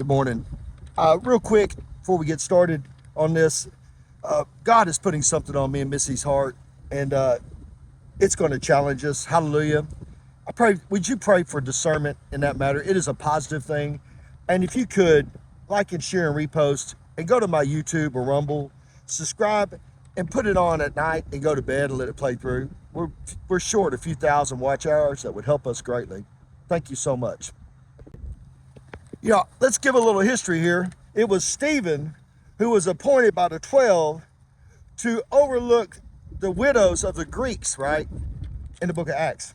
Good morning. Real quick, before we get started on this, God is putting something on me and Missy's heart, and it's going to challenge us. Hallelujah. I pray, would you pray for discernment in that matter? It is a positive thing. And if you could, like and share and repost, and go to my YouTube or Rumble, subscribe, and put it on at night and go to bed and let it play through. We're short a few thousand watch hours. That would help us greatly. Thank you so much. Let's give a little history here. It was Stephen who was appointed by the 12 to overlook the widows of the Greeks, right, in the book of Acts.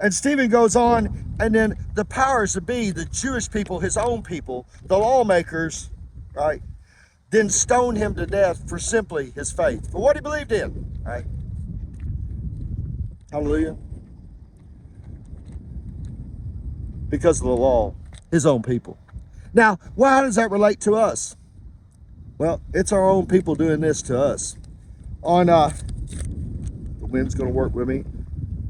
And Stephen goes on, and then the powers that be, the Jewish people, his own people, the lawmakers, right, then stoned him to death for simply his faith, for what he believed in, right? Hallelujah. Because of the law, his own people. Now, how does that relate to us? Well, it's our own people doing this to us. On, the wind's going to work with me.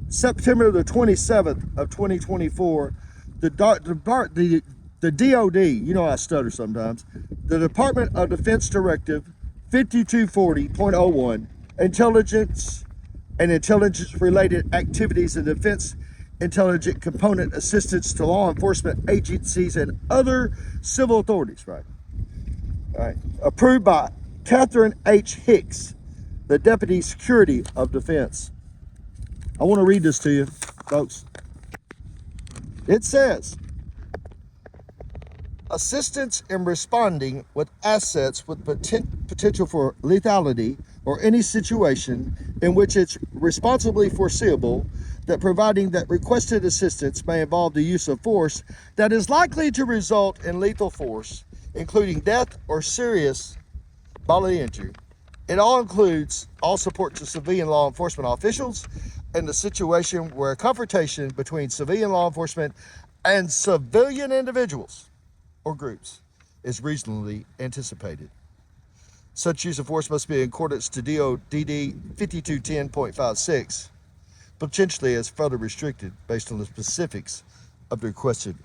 September the 27th of 2024, the DOD, you know I stutter sometimes, the Department of Defense Directive 5240.01, Intelligence and Intelligence-Related Activities and Defense Intelligent Component Assistance to Law Enforcement Agencies and Other Civil Authorities, right? All right. Approved by Catherine H. Hicks, the Deputy Secretary of Defense. I want to read this to you, folks. It says, assistance in responding with assets with potential for lethality or any situation in which it's responsibly foreseeable that providing that requested assistance may involve the use of force that is likely to result in lethal force, including death or serious bodily injury. It all includes all support to civilian law enforcement officials in the situation where a confrontation between civilian law enforcement and civilian individuals or groups is reasonably anticipated. Such use of force must be in accordance to DOD 5210.56, potentially as further restricted based on the specifics of the requested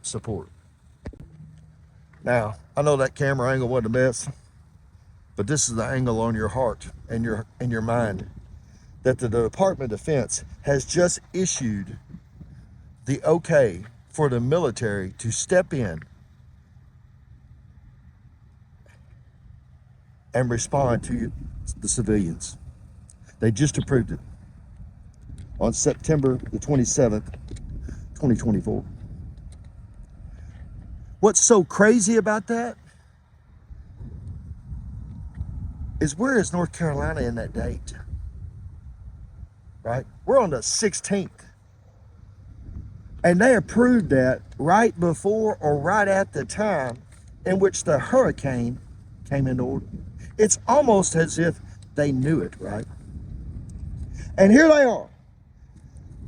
support. Now, I know that camera angle wasn't a mess, but this is the angle on your heart and your mind, that the Department of Defense has just issued the okay for the military to step in and respond to the civilians. They just approved it on September the 27th, 2024. What's so crazy about that is, where is North Carolina in that date? Right? We're on the 16th. And they approved that right before or right at the time in which the hurricane came into order. It's almost as if they knew it, right? And here they are,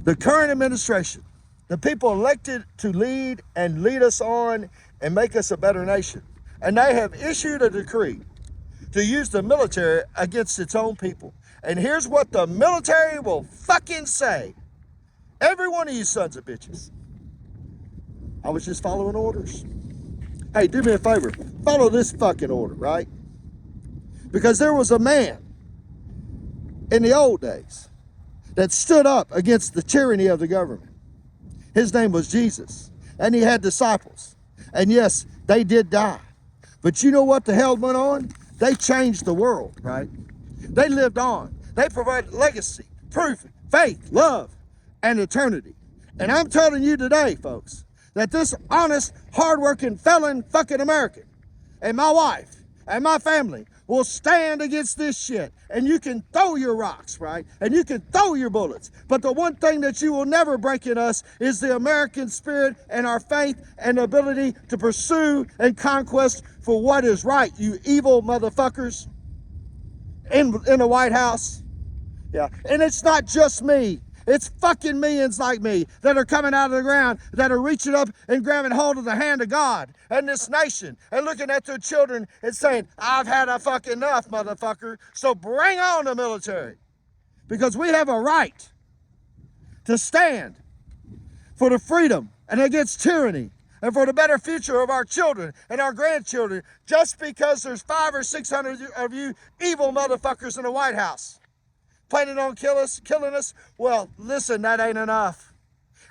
the current administration, the people elected to lead us on and make us a better nation. And they have issued a decree to use the military against its own people. And here's what the military will fucking say. Every one of you sons of bitches. I was just following orders. Hey, do me a favor. Follow this fucking order, right? Because there was a man in the old days that stood up against the tyranny of the government. His name was Jesus. And he had disciples. And yes, they did die. But you know what the hell went on? They changed the world, right? They lived on. They provided legacy, proof, faith, love, and eternity. And I'm telling you today, folks, that this honest, hardworking, felon fucking American and my wife and my family will stand against this shit. And you can throw your rocks, right? And you can throw your bullets. But the one thing that you will never break in us is the American spirit and our faith and ability to pursue and conquest for what is right, you evil motherfuckers in the White House. Yeah, and it's not just me. It's fucking millions like me that are coming out of the ground, that are reaching up and grabbing hold of the hand of God and this nation and looking at their children and saying, I've had a fucking enough, motherfucker. So bring on the military, because we have a right to stand for the freedom and against tyranny and for the better future of our children and our grandchildren, just because there's 500 or 600 of you evil motherfuckers in the White House planning on killing us, well, listen, that ain't enough.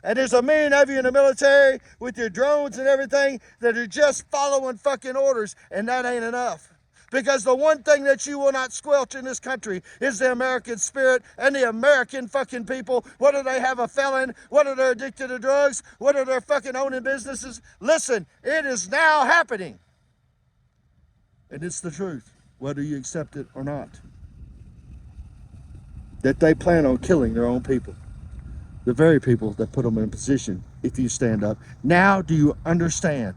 And there's a million of you in the military with your drones and everything that are just following fucking orders, and that ain't enough. Because the one thing that you will not squelch in this country is the American spirit and the American fucking people. Whether they have a felon, whether they're addicted to drugs, whether they're fucking owning businesses. Listen, it is now happening. And it's the truth, whether you accept it or not. That they plan on killing their own people. The very people that put them in a position if you stand up. Now do you understand,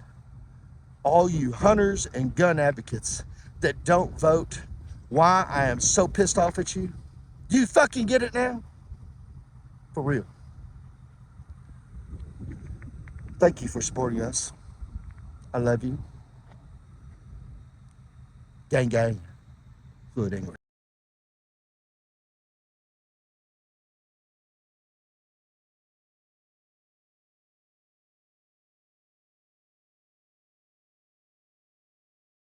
all you hunters and gun advocates that don't vote, why I am so pissed off at you? Do you fucking get it now? For real. Thank you for supporting us. I love you. Gang, gang. Fluid English.